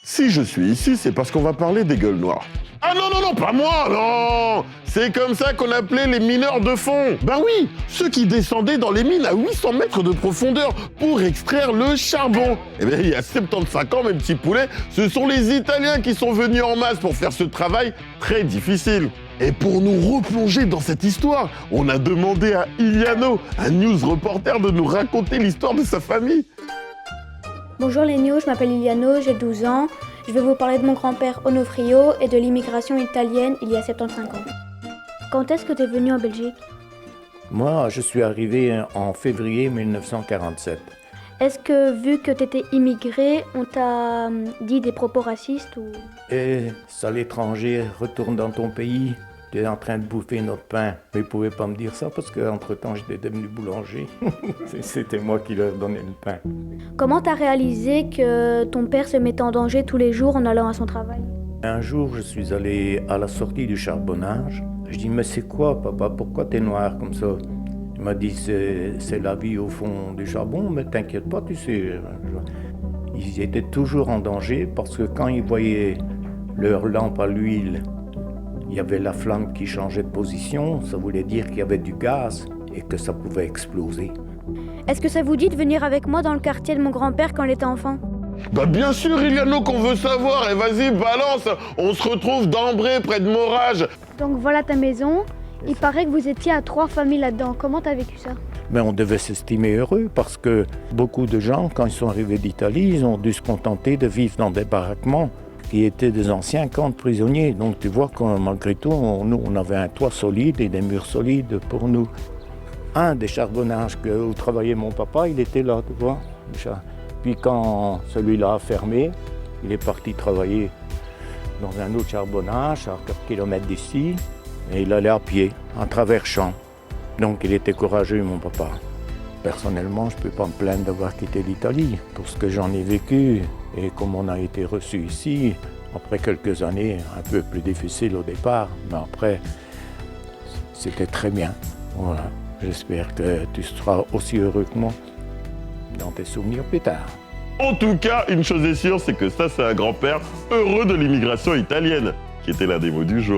Si je suis ici, c'est parce qu'on va parler des gueules noires. Ah non, non, non, pas moi, non! C'est comme ça qu'on appelait les mineurs de fond. Ben oui, ceux qui descendaient dans les mines à 800 mètres de profondeur pour extraire le charbon. Eh bien, il y a 75 ans, mes petits poulets, ce sont les Italiens qui sont venus en masse pour faire ce travail très difficile. Et pour nous replonger dans cette histoire, on a demandé à Iliano, un news reporter, de nous raconter l'histoire de sa famille. Bonjour les news, je m'appelle Iliano, j'ai 12 ans. Je vais vous parler de mon grand-père Onofrio et de l'immigration italienne il y a 75 ans. Quand est-ce que tu es venu en Belgique? Moi, je suis arrivé en février 1947. Est-ce que, vu que tu étais immigré, on t'a dit des propos racistes ou... Et ça, l'étranger, retourne dans ton pays, tu es en train de bouffer notre pain. Mais ils ne pouvaient pas me dire ça parce qu'entre-temps, j'étais devenu boulanger. C'était moi qui leur donnais le pain. Comment t'as réalisé que ton père se mettait en danger tous les jours en allant à son travail? Un jour, je suis allé à la sortie du charbonnage. Je dis, mais c'est quoi, papa? Pourquoi t'es noir comme ça? Il m'a dit, c'est la vie au fond du charbon, mais t'inquiète pas, tu sais. Ils étaient toujours en danger parce que quand ils voyaient leur lampe à l'huile, il y avait la flamme qui changeait de position. Ça voulait dire qu'il y avait du gaz et que ça pouvait exploser. Est-ce que ça vous dit de venir avec moi dans le quartier de mon grand-père quand il était enfant? Bah bien sûr, Iliano, qu'on veut savoir. Et vas-y, balance. On se retrouve d'Ambré, près de Morage. Donc voilà ta maison. Il paraît que vous étiez à 3 familles là-dedans. Comment t'as vécu ça? Mais on devait s'estimer heureux parce que beaucoup de gens, quand ils sont arrivés d'Italie, ils ont dû se contenter de vivre dans des baraquements qui étaient des anciens camps de prisonniers. Donc tu vois que malgré tout, nous, on avait un toit solide et des murs solides pour nous. Un des charbonnages où travaillait mon papa, il était là, tu vois. Puis quand celui-là a fermé, il est parti travailler dans un autre charbonnage à 4 km d'ici. Et il allait à pied, en travers champs. Donc il était courageux, mon papa. Personnellement, je ne peux pas me plaindre d'avoir quitté l'Italie, pour ce que j'en ai vécu et comme on a été reçu ici, après quelques années un peu plus difficiles au départ, mais après, c'était très bien. Voilà. J'espère que tu seras aussi heureux que moi dans tes souvenirs plus tard. En tout cas, une chose est sûre, c'est que ça, c'est un grand-père heureux de l'immigration italienne, qui était l'un des mots du jour.